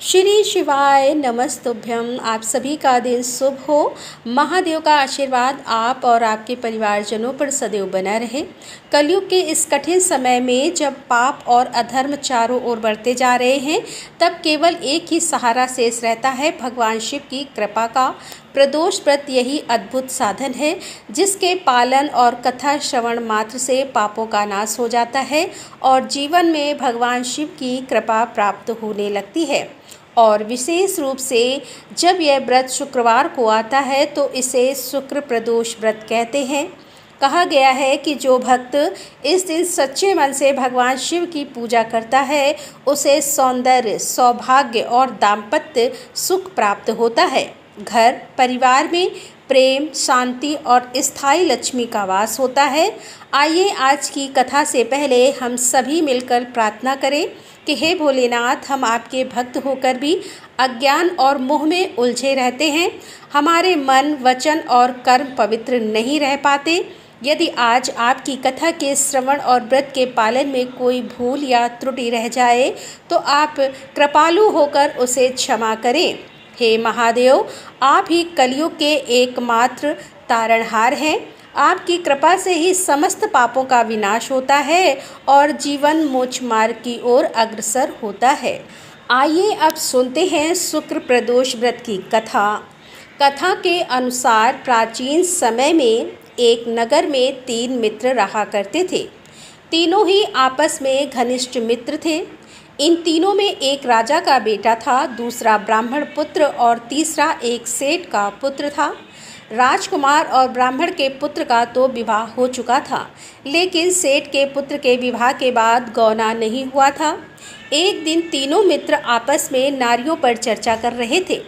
श्री शिवाय नमस्तुभ्यम। आप सभी का दिन शुभ हो। महादेव का आशीर्वाद आप और आपके परिवारजनों पर सदैव बना रहे। कलयुग के इस कठिन समय में जब पाप और अधर्म चारों ओर बढ़ते जा रहे हैं, तब केवल एक ही सहारा शेष रहता है, भगवान शिव की कृपा का। प्रदोष व्रत यही अद्भुत साधन है जिसके पालन और कथा श्रवण मात्र से पापों का नाश हो जाता है और जीवन में भगवान शिव की कृपा प्राप्त होने लगती है। और विशेष रूप से जब यह व्रत शुक्रवार को आता है तो इसे शुक्र प्रदोष व्रत कहते हैं। कहा गया है कि जो भक्त इस दिन सच्चे मन से भगवान शिव की पूजा करता है, उसे सौंदर्य, सौभाग्य और दाम्पत्य सुख प्राप्त होता है। घर परिवार में प्रेम, शांति और स्थायी लक्ष्मी का वास होता है। आइए आज की कथा से पहले हम सभी मिलकर प्रार्थना करें कि हे भोलेनाथ, हम आपके भक्त होकर भी अज्ञान और मोह में उलझे रहते हैं। हमारे मन, वचन और कर्म पवित्र नहीं रह पाते। यदि आज आपकी कथा के श्रवण और व्रत के पालन में कोई भूल या त्रुटि रह जाए तो आप कृपालु होकर उसे क्षमा करें। हे महादेव, आप ही कलयुग के एकमात्र तारणहार हैं। आपकी कृपा से ही समस्त पापों का विनाश होता है और जीवन मोक्ष मार्ग की ओर अग्रसर होता है। आइए अब सुनते हैं शुक्र प्रदोष व्रत की कथा। कथा के अनुसार प्राचीन समय में एक नगर में 3 मित्र रहा करते थे। तीनों ही आपस में घनिष्ठ मित्र थे। इन तीनों में एक राजा का बेटा था, दूसरा ब्राह्मण पुत्र और तीसरा एक सेठ का पुत्र था। राजकुमार और ब्राह्मण के पुत्र का तो विवाह हो चुका था, लेकिन सेठ के पुत्र के विवाह के बाद गौना नहीं हुआ था। एक दिन तीनों मित्र आपस में नारियों पर चर्चा कर रहे थे।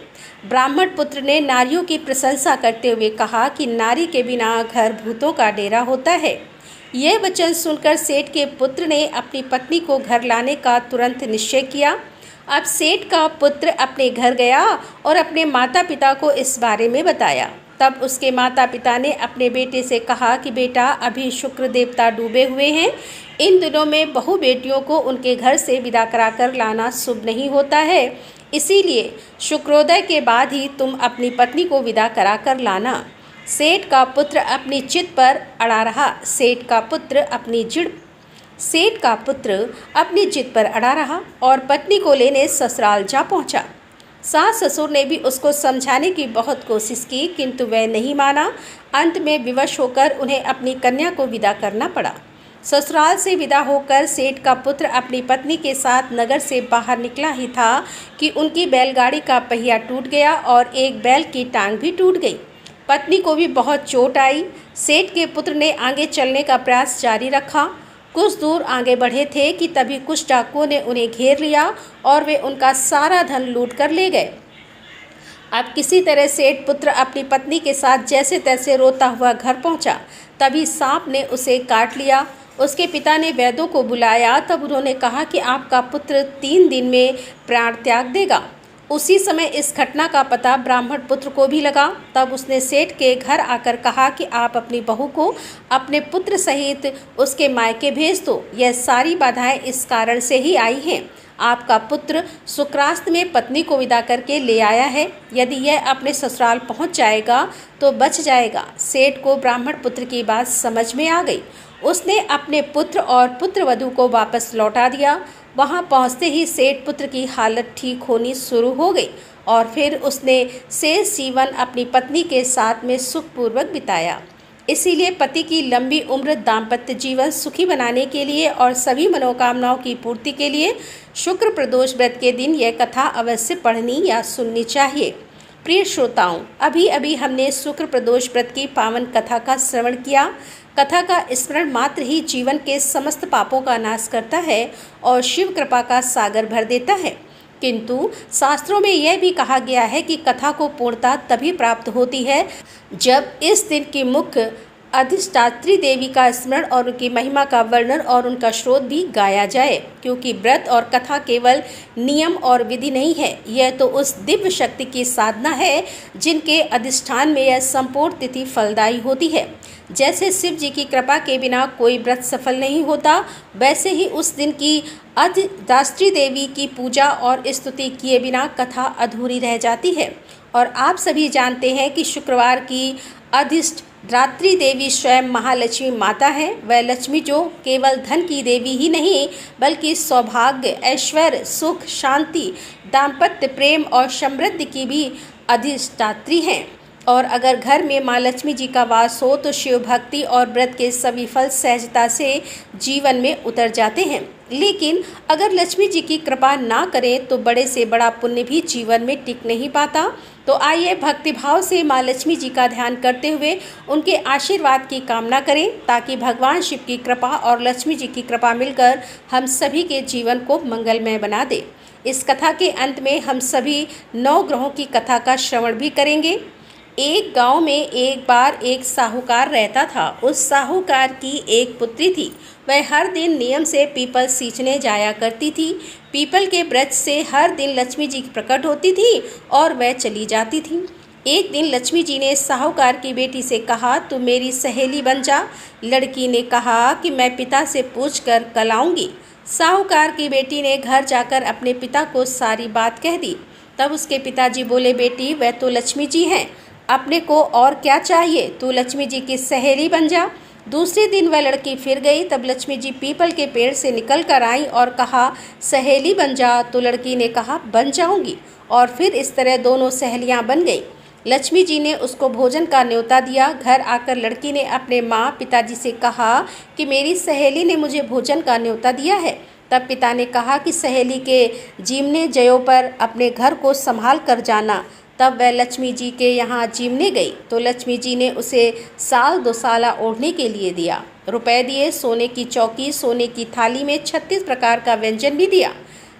ब्राह्मण पुत्र ने नारियों की प्रशंसा करते हुए कहा कि नारी के बिना घर भूतों का डेरा होता है। यह वचन सुनकर सेठ के पुत्र ने अपनी पत्नी को घर लाने का तुरंत निश्चय किया। अब सेठ का पुत्र अपने घर गया और अपने माता पिता को इस बारे में बताया। तब उसके माता पिता ने अपने बेटे से कहा कि बेटा, अभी शुक्र देवता डूबे हुए हैं। इन दिनों में बहू बेटियों को उनके घर से विदा कराकर लाना शुभ नहीं होता है, इसीलिए शुक्रोदय के बाद ही तुम अपनी पत्नी को विदा कराकर लाना। सेठ का पुत्र अपनी जिद पर अड़ा रहा। सेठ का पुत्र अपनी जिद पर अड़ा रहा और पत्नी को लेने ससुराल जा पहुंचा। सास ससुर ने भी उसको समझाने की बहुत कोशिश की, किंतु वह नहीं माना। अंत में विवश होकर उन्हें अपनी कन्या को विदा करना पड़ा। ससुराल से विदा होकर सेठ का पुत्र अपनी पत्नी के साथ नगर से बाहर निकला ही था कि उनकी बैलगाड़ी का पहिया टूट गया और एक बैल की टांग भी टूट गई। पत्नी को भी बहुत चोट आई। सेठ के पुत्र ने आगे चलने का प्रयास जारी रखा। कुछ दूर आगे बढ़े थे कि तभी कुछ डाकुओं ने उन्हें घेर लिया और वे उनका सारा धन लूट कर ले गए। अब किसी तरह सेठ पुत्र अपनी पत्नी के साथ जैसे तैसे रोता हुआ घर पहुंचा। तभी सांप ने उसे काट लिया। उसके पिता ने वैद्यों को बुलाया। तब उन्होंने कहा कि आपका पुत्र 3 दिन में प्राण त्याग देगा। उसी समय इस घटना का पता ब्राह्मण पुत्र को भी लगा। तब उसने सेठ के घर आकर कहा कि आप अपनी बहू को अपने पुत्र सहित उसके मायके भेज दो। यह सारी बाधाएं इस कारण से ही आई हैं। आपका पुत्र शुक्रास्त में पत्नी को विदा करके ले आया है। यदि यह अपने ससुराल पहुंच जाएगा तो बच जाएगा। सेठ को ब्राह्मण पुत्र की बात समझ में आ गई। उसने अपने पुत्र और पुत्रवधू को वापस लौटा दिया। वहां पहुंचते ही सेठ पुत्र की हालत ठीक होनी शुरू हो गई और फिर उसने शेष जीवन अपनी पत्नी के साथ में सुखपूर्वक बिताया। इसीलिए पति की लंबी उम्र, दाम्पत्य जीवन सुखी बनाने के लिए और सभी मनोकामनाओं की पूर्ति के लिए शुक्र प्रदोष व्रत के दिन यह कथा अवश्य पढ़नी या सुननी चाहिए। प्रिय श्रोताओं, अभी अभी हमने शुक्र प्रदोष व्रत की पावन कथा का श्रवण किया। कथा का स्मरण मात्र ही जीवन के समस्त पापों का नाश करता है और शिव कृपा का सागर भर देता है। किंतु शास्त्रों में यह भी कहा गया है कि कथा को पूर्णता तभी प्राप्त होती है जब इस दिन की मुख्य अधिष्ठात्री देवी का स्मरण और उनकी महिमा का वर्णन और उनका स्रोत भी गाया जाए, क्योंकि व्रत और कथा केवल नियम और विधि नहीं है, यह तो उस दिव्य शक्ति की साधना है जिनके अधिष्ठान में यह संपूर्ण तिथि फलदायी होती है। जैसे शिव जी की कृपा के बिना कोई व्रत सफल नहीं होता, वैसे ही उस दिन की अधिष्ठात्री देवी की पूजा और स्तुति किए बिना कथा अधूरी रह जाती है। और आप सभी जानते हैं कि शुक्रवार की अधिष्ठात्री देवी स्वयं महालक्ष्मी माता है। वह लक्ष्मी जो केवल धन की देवी ही नहीं, बल्कि सौभाग्य, ऐश्वर्य, सुख, शांति, दाम्पत्य, प्रेम और समृद्धि की भी अधिष्ठात्री हैं। और अगर घर में माँ लक्ष्मी जी का वास हो तो शिव भक्ति और व्रत के सभी फल सहजता से जीवन में उतर जाते हैं। लेकिन अगर लक्ष्मी जी की कृपा ना करें तो बड़े से बड़ा पुण्य भी जीवन में टिक नहीं पाता। तो आइए भक्तिभाव से माँ लक्ष्मी जी का ध्यान करते हुए उनके आशीर्वाद की कामना करें, ताकि भगवान शिव की कृपा और लक्ष्मी जी की कृपा मिलकर हम सभी के जीवन को मंगलमय बना दे। इस कथा के अंत में हम सभी 9 ग्रहों की कथा का श्रवण भी करेंगे। एक गांव में एक बार एक साहूकार रहता था। उस साहूकार की एक पुत्री थी। वह हर दिन नियम से पीपल सींचने जाया करती थी। पीपल के वृक्ष से हर दिन लक्ष्मी जी प्रकट होती थी और वह चली जाती थी। एक दिन लक्ष्मी जी ने साहूकार की बेटी से कहा, तू मेरी सहेली बन जा। लड़की ने कहा कि मैं पिता से पूछकर कल आऊँगी। साहूकार की बेटी ने घर जाकर अपने पिता को सारी बात कह दी। तब उसके पिताजी बोले, बेटी वह तो लक्ष्मी जी हैं, अपने को और क्या चाहिए, तू लक्ष्मी जी की सहेली बन जा। दूसरे दिन वह लड़की फिर गई। तब लक्ष्मी जी पीपल के पेड़ से निकल कर आई और कहा, सहेली बन जा। तो लड़की ने कहा, बन जाऊंगी। और फिर इस तरह दोनों सहेलियां बन गई। लक्ष्मी जी ने उसको भोजन का न्योता दिया। घर आकर लड़की ने अपने माँ पिताजी से कहा कि मेरी सहेली ने मुझे भोजन का न्योता दिया है। तब पिता ने कहा कि सहेली के जीवने जयों पर अपने घर को संभाल कर जाना। तब वह लक्ष्मी जी के यहाँ जीवने गई तो लक्ष्मी जी ने उसे साल 2 साल ओढ़ने के लिए दिया, रुपए दिए, सोने की चौकी, सोने की थाली में 36 प्रकार का व्यंजन भी दिया।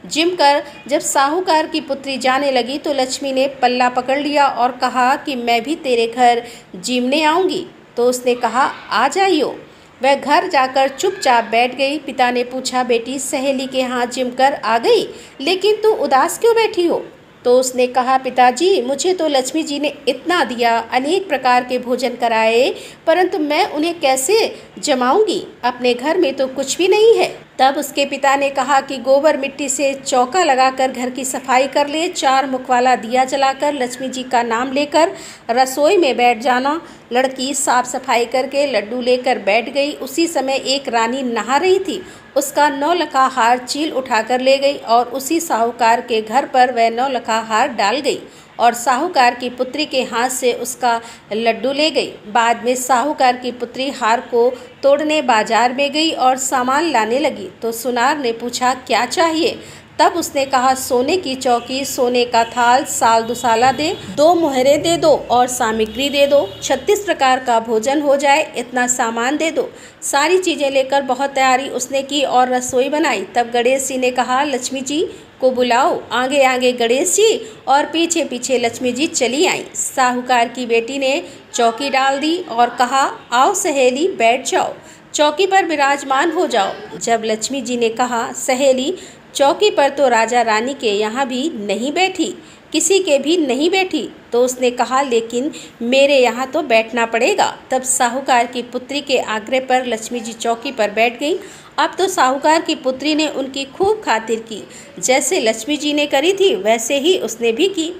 जिम कर जब साहूकार की पुत्री जाने लगी तो लक्ष्मी ने पल्ला पकड़ लिया और कहा कि मैं भी तेरे घर जीवने आऊँगी। तो उसने कहा, आ जाइयो। वह घर जाकर चुपचाप बैठ गई। पिता ने पूछा, बेटी सहेली के यहाँ जिम कर आ गई, लेकिन तू उदास क्यों बैठी हो? तो उसने कहा, पिताजी मुझे तो लक्ष्मी जी ने इतना दिया, अनेक प्रकार के भोजन कराए, परंतु मैं उन्हें कैसे जमाऊंगी? अपने घर में तो कुछ भी नहीं है। तब उसके पिता ने कहा कि गोबर मिट्टी से चौका लगाकर घर की सफाई कर ले, 4 मुख वाला दिया जलाकर लक्ष्मी जी का नाम लेकर रसोई में बैठ जाना। लड़की साफ सफाई करके लड्डू लेकर बैठ गई। उसी समय एक रानी नहा रही थी। उसका 9 लखा हार चील उठाकर ले गई और उसी साहूकार के घर पर वह 9 लखा हार डाल गई और साहूकार की पुत्री के हाथ से उसका लड्डू ले गई। बाद में साहूकार की पुत्री हार को तोड़ने बाजार में गई और सामान लाने लगी। तो सुनार ने पूछा, क्या चाहिए? तब उसने कहा, सोने की चौकी, सोने का थाल, साल दुसाला दे, 2 मुहरे दे दो और सामग्री दे दो, 36 प्रकार का भोजन हो जाए, इतना सामान दे दो। सारी चीज़ें लेकर बहुत तैयारी उसने की और रसोई बनाई। तब गणेश जी ने कहा, लक्ष्मी जी को बुलाओ। आगे आगे गणेश जी और पीछे पीछे लक्ष्मी जी चली आई। साहूकार की बेटी ने चौकी डाल दी और कहा, आओ सहेली बैठ जाओ, चौकी पर विराजमान हो जाओ। जब लक्ष्मी जी ने कहा, सहेली चौकी पर तो राजा रानी के यहाँ भी नहीं बैठी, किसी के भी नहीं बैठी, तो उसने कहा, लेकिन मेरे यहाँ तो बैठना पड़ेगा। तब साहूकार की पुत्री के आग्रह पर लक्ष्मी जी चौकी पर बैठ गई। अब तो साहूकार की पुत्री ने उनकी खूब खातिर की। जैसे लक्ष्मी जी ने करी थी वैसे ही उसने भी की।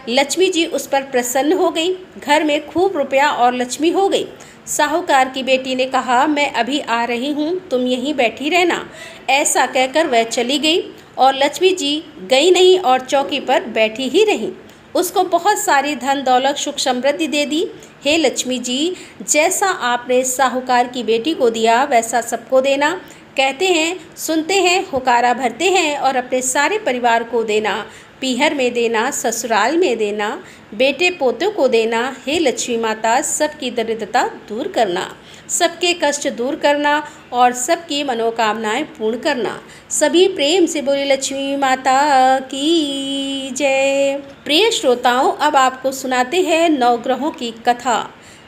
लक्ष्मी जी उस पर प्रसन्न हो गई। घर में खूब रुपया और लक्ष्मी हो गई। साहूकार की बेटी ने कहा, मैं अभी आ रही हूँ, तुम यहीं बैठी रहना। ऐसा कहकर वह चली गई और लक्ष्मी जी गई नहीं और चौकी पर बैठी ही रही। उसको बहुत सारी धन दौलत सुख समृद्धि दे दी। हे लक्ष्मी जी, जैसा आपने साहूकार की बेटी को दिया वैसा सबको देना। कहते हैं, सुनते हैं, हुकारा भरते हैं और अपने सारे परिवार को देना, पीहर में देना, ससुराल में देना, बेटे पोतों को देना। हे लक्ष्मी माता, सबकी दरिद्रता दूर करना, सबके कष्ट दूर करना और सबकी मनोकामनाएं पूर्ण करना। सभी प्रेम से बोले लक्ष्मी माता की जय। प्रिय श्रोताओं, अब आपको सुनाते हैं 9 ग्रहों की कथा।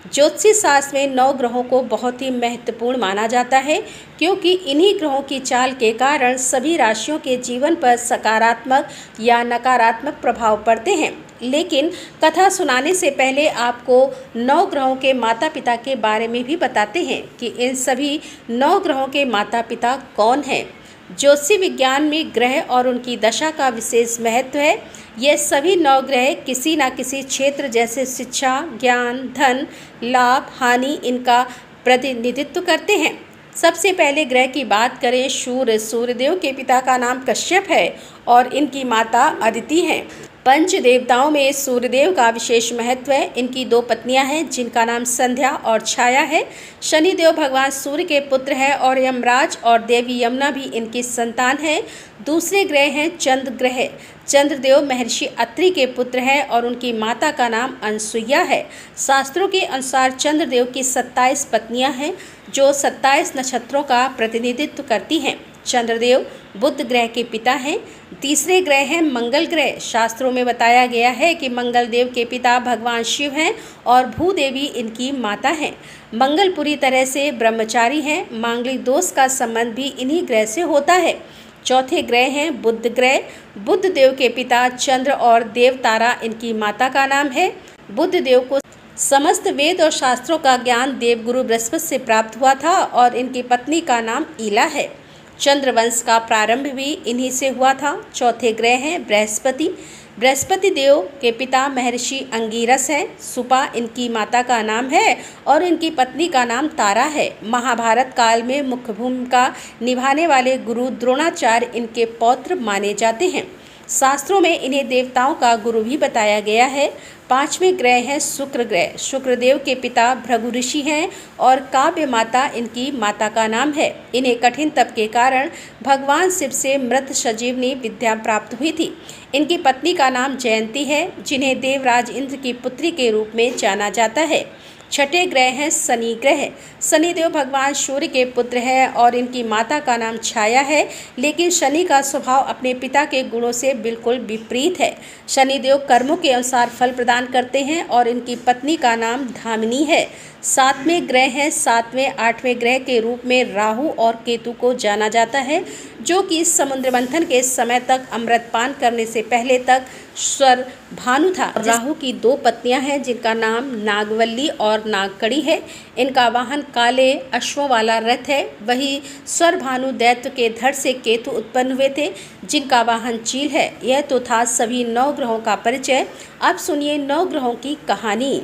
ज्योतिषी शास्त्र में 9 ग्रहों को बहुत ही महत्वपूर्ण माना जाता है, क्योंकि इन्हीं ग्रहों की चाल के कारण सभी राशियों के जीवन पर सकारात्मक या नकारात्मक प्रभाव पड़ते हैं। लेकिन कथा सुनाने से पहले आपको 9 ग्रहों के माता पिता के बारे में भी बताते हैं कि इन सभी 9 ग्रहों के माता पिता कौन हैं। ज्योतिषी विज्ञान में ग्रह और उनकी दशा का विशेष महत्व है। ये सभी 9 ग्रह किसी न किसी क्षेत्र जैसे शिक्षा, ज्ञान, धन, लाभ, हानि इनका प्रतिनिधित्व करते हैं। सबसे पहले ग्रह की बात करें, सूर्यदेव के पिता का नाम कश्यप है और इनकी माता अदिति हैं। पंच देवताओं में सूर्यदेव का विशेष महत्व है। इनकी 2 पत्नियां हैं जिनका नाम संध्या और छाया है। शनिदेव भगवान सूर्य के पुत्र हैं और यमराज और देवी यमुना भी इनकी संतान है। दूसरे ग्रह हैं चंद्र ग्रह। चंद्रदेव महर्षि अत्रि के पुत्र हैं और उनकी माता का नाम अनसुईया है। शास्त्रों के अनुसार चंद्रदेव की 27 पत्नियां हैं जो 27 नक्षत्रों का प्रतिनिधित्व करती हैं। चंद्रदेव बुध ग्रह के पिता हैं। तीसरे ग्रह हैं मंगल ग्रह। शास्त्रों में बताया गया है कि मंगल देव के पिता भगवान शिव हैं और भूदेवी इनकी माता हैं। मंगल पूरी तरह से ब्रह्मचारी हैं। मांगलिक दोष का संबंध भी इन्हीं ग्रह से होता है। चौथे ग्रह हैं बुध ग्रह। बुध देव के पिता चंद्र और देवतारा इनकी माता का नाम है। बुध देव को समस्त वेद और शास्त्रों का ज्ञान देवगुरु बृहस्पति से प्राप्त हुआ था और इनकी पत्नी का नाम ईला है। चंद्रवंश का प्रारंभ भी इन्हीं से हुआ था। चौथे ग्रह हैं बृहस्पति। बृहस्पति देव के पिता महर्षि अंगिरस हैं। सुपा इनकी माता का नाम है और इनकी पत्नी का नाम तारा है। महाभारत काल में मुख्य भूमिका निभाने वाले गुरु द्रोणाचार्य इनके पौत्र माने जाते हैं। शास्त्रों में इन्हें देवताओं का गुरु भी बताया गया है। 5वें ग्रह है शुक्र ग्रह। शुक्रदेव के पिता भृगु ऋषि हैं और काव्य माता इनकी माता का नाम है। इन्हें कठिन तप के कारण भगवान शिव से मृत संजीवनी विद्या प्राप्त हुई थी। इनकी पत्नी का नाम जयंती है, जिन्हें देवराज इंद्र की पुत्री के रूप में जाना जाता है। 6ठे ग्रह हैं शनि ग्रह। शनिदेव भगवान सूर्य के पुत्र हैं और इनकी माता का नाम छाया है, लेकिन शनि का स्वभाव अपने पिता के गुणों से बिल्कुल विपरीत है। शनिदेव कर्मों के अनुसार फल प्रदान करते हैं और इनकी पत्नी का नाम धामिनी है। 7वें ग्रह हैं 7वें 8वें ग्रह के रूप में राहु और केतु को जाना जाता है, जो कि समुद्र मंथन के समय तक अमृतपान करने से पहले तक स्वर भानु था। राहु की 2 पत्नियां हैं जिनका नाम नागवल्ली और नागकड़ी है। इनका वाहन काले अश्वों वाला रथ है। वही स्वर भानु दैत्य के धड़ से केतु उत्पन्न हुए थे जिनका वाहन चील है। यह तो था सभी 9 ग्रहों का परिचय। अब सुनिए 9 ग्रहों की कहानी।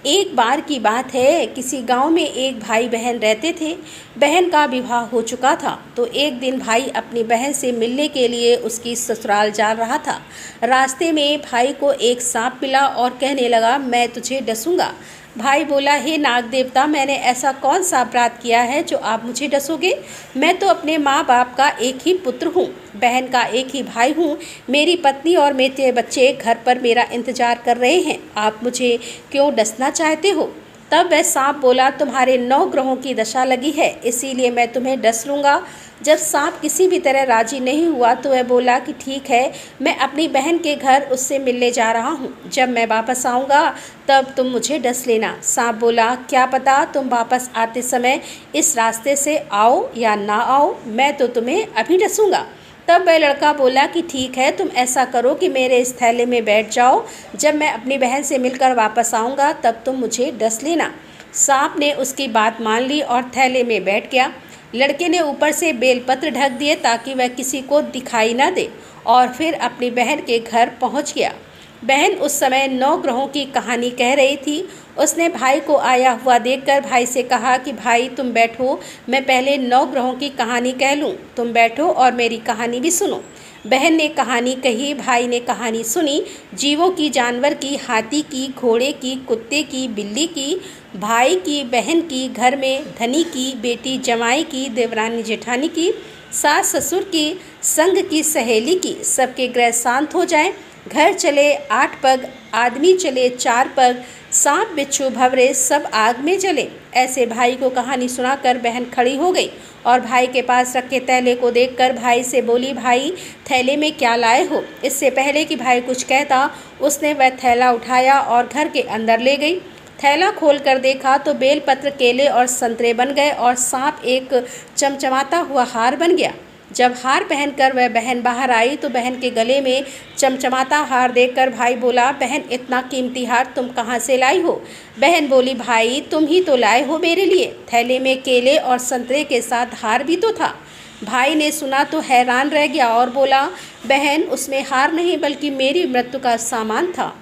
एक बार की बात है, किसी गांव में एक भाई बहन रहते थे। बहन का विवाह हो चुका था, तो एक दिन भाई अपनी बहन से मिलने के लिए उसकी ससुराल जा रहा था। रास्ते में भाई को एक सांप मिला और कहने लगा, मैं तुझे डसूंगा। भाई बोला, हे नाग देवता, मैंने ऐसा कौन सा अपराध किया है जो आप मुझे डसोगे? मैं तो अपने माँ बाप का एक ही पुत्र हूँ, बहन का एक ही भाई हूँ। मेरी पत्नी और मेरे बच्चे घर पर मेरा इंतजार कर रहे हैं। आप मुझे क्यों डसना चाहते हो? तब वह सांप बोला, तुम्हारे 9 ग्रहों की दशा लगी है, इसीलिए मैं तुम्हें डस लूँगा। जब सांप किसी भी तरह राजी नहीं हुआ तो वह बोला कि ठीक है, मैं अपनी बहन के घर उससे मिलने जा रहा हूँ। जब मैं वापस आऊँगा तब तुम मुझे डस लेना। सांप बोला, क्या पता तुम वापस आते समय इस रास्ते से आओ या ना आओ, मैं तो तुम्हें अभी डसूँगा। तब वह लड़का बोला कि ठीक है, तुम ऐसा करो कि मेरे इस थैले में बैठ जाओ। जब मैं अपनी बहन से मिलकर वापस आऊँगा तब तुम मुझे डस लेना। सांप ने उसकी बात मान ली और थैले में बैठ गया। लड़के ने ऊपर से बेलपत्र ढक दिए ताकि वह किसी को दिखाई न दे और फिर अपनी बहन के घर पहुंच गया। बहन उस समय 9 ग्रहों की कहानी कह रही थी। उसने भाई को आया हुआ देखकर भाई से कहा कि भाई तुम बैठो, मैं पहले 9 ग्रहों की कहानी कह लूँ। तुम बैठो और मेरी कहानी भी सुनो। बहन ने कहानी कही, भाई ने कहानी सुनी। जीवों की, जानवर की, हाथी की, घोड़े की, कुत्ते की, बिल्ली की, भाई की, बहन की, घर में धनी की, बेटी जमाई की, देवरानी जेठानी की, सास ससुर की, संग की, सहेली की। सबके ग्रह शांत हो जाएं। घर चले 8 पग, आदमी चले 4 पग, सांप बिच्छू भंवरे सब आग में जले। ऐसे भाई को कहानी सुनाकर बहन खड़ी हो गई और भाई के पास रखे थैले को देखकर भाई से बोली, भाई थैले में क्या लाए हो? इससे पहले कि भाई कुछ कहता उसने वह थैला उठाया और घर के अंदर ले गई। थैला खोल कर देखा तो बेलपत्र, केले और संतरे बन गए और सांप एक चमचमाता हुआ हार बन गया। जब हार पहनकर वह बहन बाहर आई तो बहन के गले में चमचमाता हार देखकर भाई बोला, बहन इतना कीमती हार तुम कहाँ से लाई हो? बहन बोली, भाई तुम ही तो लाए हो मेरे लिए। थैले में केले और संतरे के साथ हार भी तो था। भाई ने सुना तो हैरान रह गया और बोला, बहन उसमें हार नहीं बल्कि मेरी मृत्यु का सामान था।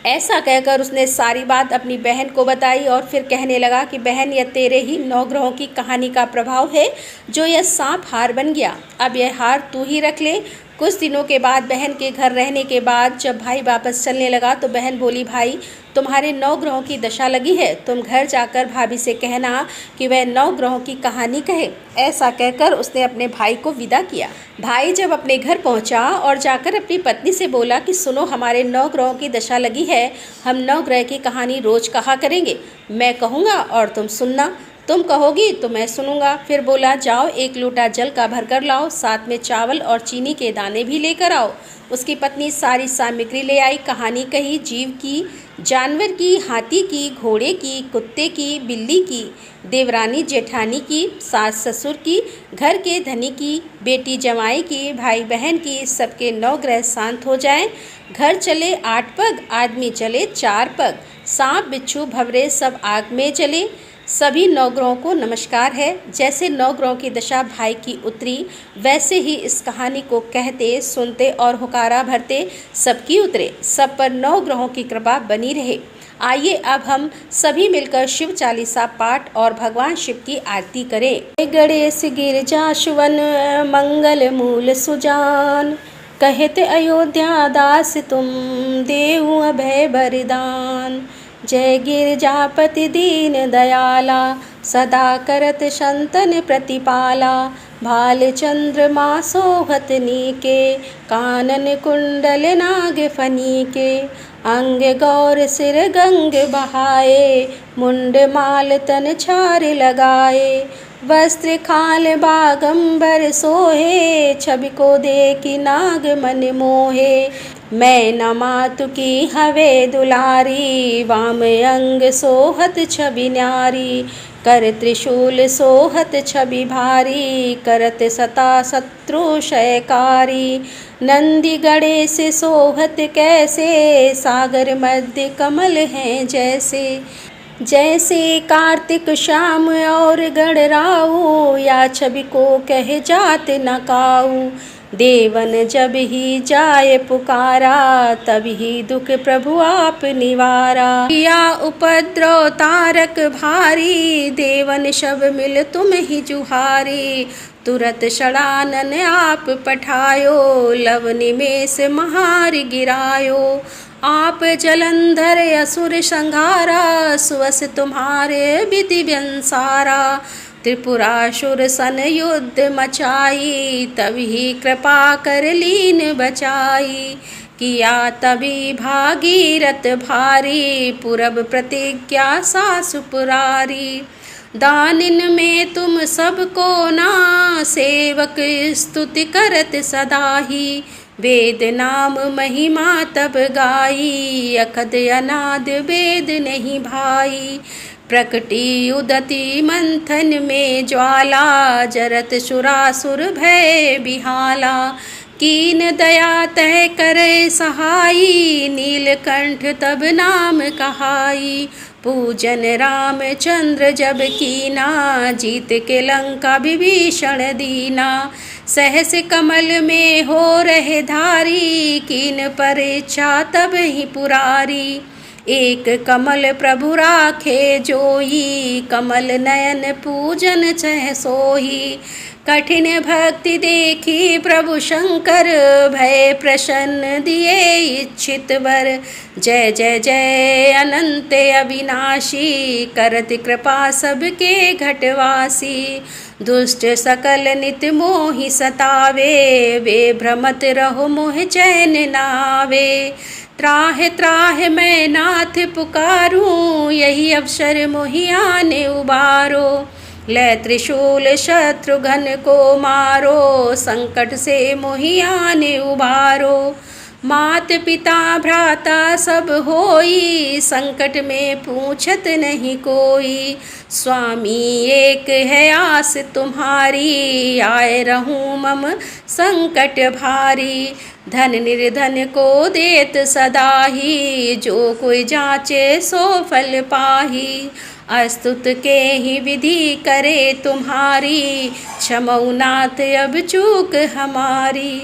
ऐसा कहकर उसने सारी बात अपनी बहन को बताई और फिर कहने लगा कि बहन, यह तेरे ही 9 ग्रहों की कहानी का प्रभाव है जो यह सांप हार बन गया। अब यह हार तू ही रख ले। कुछ दिनों के बाद बहन के घर रहने के बाद जब भाई वापस चलने लगा तो बहन बोली, भाई तुम्हारे 9 ग्रहों की दशा लगी है, तुम घर जाकर भाभी से कहना कि वह 9 ग्रहों की कहानी कहे। ऐसा कहकर उसने अपने भाई को विदा किया। भाई जब अपने घर पहुंचा और जाकर अपनी पत्नी से बोला कि सुनो, हमारे 9 ग्रहों की दशा लगी है, हम 9 ग्रह की कहानी रोज कहा करेंगे। मैं कहूँगा और तुम सुनना, तुम कहोगी तो मैं सुनूंगा। फिर बोला, जाओ 1 लोटा जल का भर कर लाओ, साथ में चावल और चीनी के दाने भी लेकर आओ। उसकी पत्नी सारी सामग्री ले आई। कहानी कही जीव की, जानवर की, हाथी की, घोड़े की, कुत्ते की, बिल्ली की, देवरानी जेठानी की, सास ससुर की, घर के धनी की, बेटी जमाई की, भाई बहन की, सबके 9 ग्रह शांत हो जाएं। घर चले 8 पग, आदमी चले 4 पग, सांप बिच्छू भंवरे सब आग में जले। सभी 9 ग्रहों को नमस्कार है। जैसे 9 ग्रहों की दशा भाई की उतरी, वैसे ही इस कहानी को कहते, सुनते और हुकारा भरते सबकी उतरे। सब पर 9 ग्रहों की कृपा बनी रहे। आइए अब हम सभी मिलकर शिव चालीसा पाठ और भगवान शिव की आरती करें। गणेश गिरजा सुवन मंगल मूल सुजान, कहते अयोध्या दास तुम देहु अभय बरदान। जय गिरजापति दीन दयाला, सदा करत संतन प्रतिपाला। भाल चंद्रमा सोहत नीके, कानन कुंडल नाग फनीके। अंग गौर सिर गंग बहाए, मुंड माल तन छार लगाए। वस्त्र खाल बागंबर सोहे, छवि को देखी नाग मन मोहे। मैं न मातु की हवे दुलारी, वाम अंग सोहत छवि न्यारी। कर त्रिशूल सोहत छवि भारी, करत सता शत्रु क्षयकारी। नंदी गणेश सोहत कैसे, सागर मध्य कमल हैं जैसे। जैसे कार्तिक श्याम और गणराऊ, या छवि को कह जात न काऊ। देवन जब ही जाए पुकारा, तब ही दुख प्रभु आप निवारा। या उपद्रव तारक भारी, देवन शब मिल तुम ही जुहारी। तुरत षडानन आप पठायो, लव निमेष महार गिरायो। आप जलंधर असुर संहारा, सुवस तुम्हारे विधि व्यंसारा। त्रिपुरासुर सन युद्ध मचाई, तभी कृपा कर लीन बचाई। किया तभी भागीरथ भारी, पूरब प्रतिज्ञा सासु पुरारी। दानिन में तुम सबको ना, सेवक स्तुति करत सदा ही। वेद नाम महिमा तब गाई, अखद अनाद वेद नहीं भाई। प्रकटी उदती मंथन में ज्वाला, जरत सुरासुर भय बिहाला। कीन दया तह करे सहाई, नीलकंठ तब नाम कहाई। पूजन रामचंद्र जब कीना, जीत के लंका विभीषण दीना। सहस कमल में हो रहे धारी, कीन परीक्षा तब ही पुरारी। एक कमल प्रभु राखे जोई, कमल नयन पूजन चह सोही। कठिन भक्ति देखी प्रभु शंकर, भय प्रसन्न दिए इच्छित वर। जय जय जय अनंत अविनाशी, करत कृपा सबके घटवासी। दुष्ट सकल नित मोहि सतावे, वे भ्रमत रहो मोह चैन नावे। त्राह त्राह मैं नाथ पुकारूं, यही अवसर मोहियान उबारो। ले त्रिशूल शत्रुघ्न को मारो, संकट से मोहियान उबारो। मात पिता भ्राता सब होई, संकट में पूछत नहीं कोई। स्वामी एक है आस तुम्हारी, आए रहूं मम संकट भारी। धन निर्धन को देत सदाही, जो कोई जाचे सो फल पाही। अस्तुत के ही विधि करे तुम्हारी, क्षमौ नाथ अब चूक हमारी।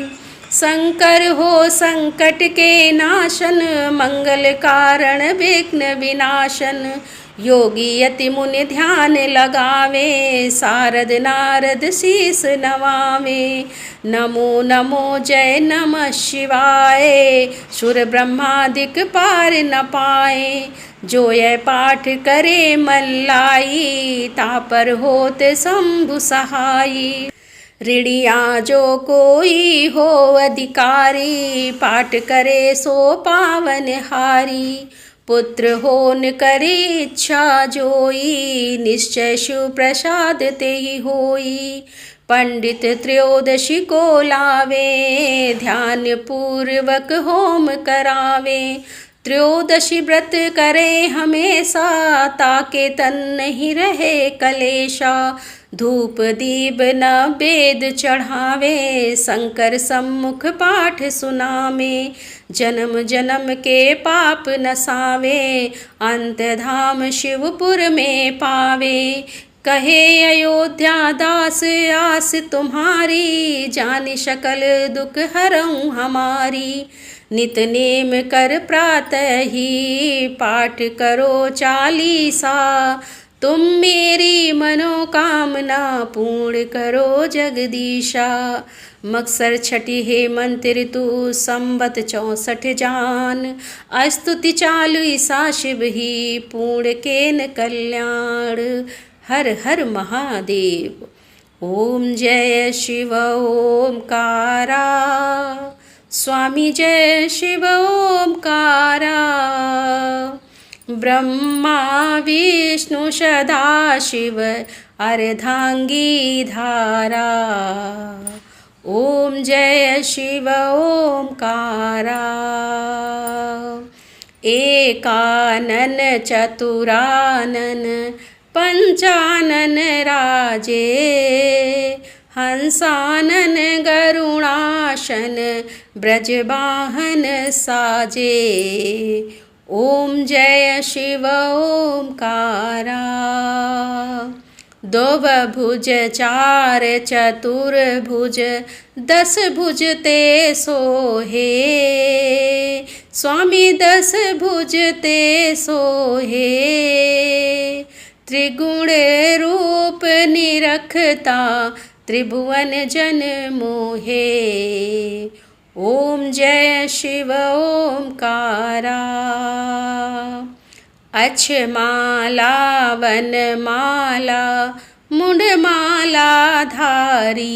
शंकर हो संकट के नाशन, मंगल कारण विघ्न विनाशन। योगी यति मुनि ध्यान लगावे, सारद नारद शीस नवावे। नमो नमो जय नमः शिवाय, सुर ब्रह्मादिक पार न पाए। जो यह पाठ करे मन लाई, तापर होते शंभु सहाई। ऋणिया जो कोई हो अधिकारी, पाठ करे सो पावन हारी। पुत्र होन करे इच्छा जोई, निश्चय शिव प्रसाद ते ही होई। पंडित त्रयोदशी को लावे, ध्यान पूर्वक होम करावे। त्रयोदशी व्रत करे हमेशा, ताके तन नहीं रहे कलेशा। धूप दीप नवेद चढ़ावे, शंकर सम्मुख पाठ सुनावे। जन्म जन्म के पाप नसावे, अंत धाम शिवपुर में पावे। कहे अयोध्या दास आस तुम्हारी, जानि सकल दुख हरऊं हमारी। नित नेम कर प्रातः ही, पाठ करो चालीसा। तुम मेरी मनोकामना पूर्ण करो जगदीशा। मक्सर छठी हेमंत ऋतु, संवत 64 जान। स्तुति चालु ईसा शिव ही, पूर्ण केन कल्याण। हर हर महादेव। ओम जय शिव ओमकारा, स्वामी जय शिव ओमकारा। ब्रह्मा विष्णु सदा शिव, अर्धांगी धारा। ओम जय शिव ओमकारा। एकानन चतुरानन, पंचानन राजे। हंसानन गरुणाशन, ब्रजवाहन साजे। ओम जय शिव ओमकारा। दो भुज चार चतुर्भुज, 10 भुज ते सोहे। स्वामी 10 भुज ते सोहे। त्रिगुण रूप निरखता, त्रिभुवन जन मोहे। ओम जय शिव ओमकारा। अक्षमाला वनमाला, मुंडमाला धारी।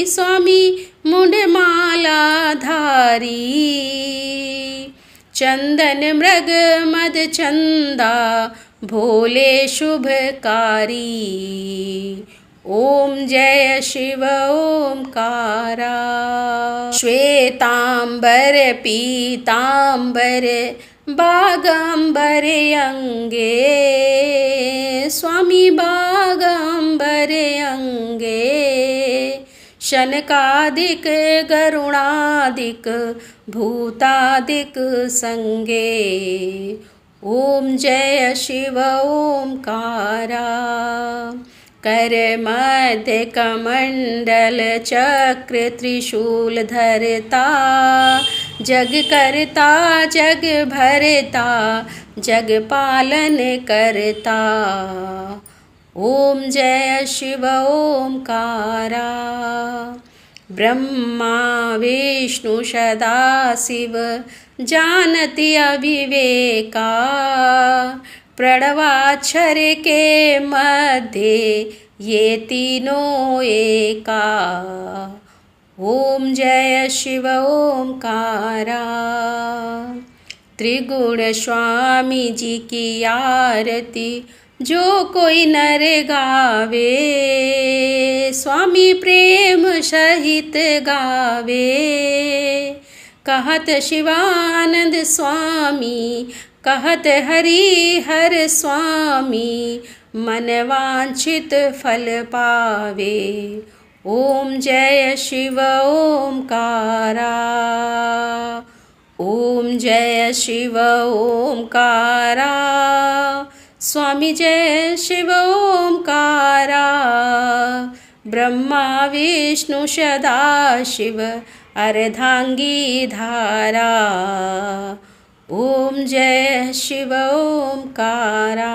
स्वामी मुंडमाला धारी। चंदन मृग मद चंदा, भोले शुभकारी। ओम जय शिव ओमकारा। श्वेतांबर पीतांबर, बागंबर अंगे। स्वामी बागंबर अंगे। शनकादिक गरुणादिक, भूतादिक संगे। ओम जय शिव ओमकारा। कर मध्य कमंडल चक्र त्रिशूल धरता। जग करता जग भरता, जग पालन करता। ओम जय शिव ओमकारा। ब्रह्मा विष्णु सदा शिव, जानति अविवेका। प्रणवाक्षर के मध्य, ये तीनों एका। ओम जय शिव ओमकारा। त्रिगुण स्वामी जी की आरती, जो कोई नर गावे। स्वामी प्रेम सहित गावे। कहत शिवानंद स्वामी, कहत हरि हर स्वामी, मन वांछित फल पावे। ओम जय शिव ओमकारा, ओम जय शिव ओमकारा, स्वामी जय शिव ओमकारा। ब्रह्मा विष्णु सदाशिव अर्धांगी धारा। ओम जय शिव ओमकारा।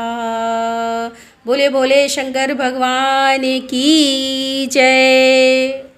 बोले बोले शंकर भगवान की जय।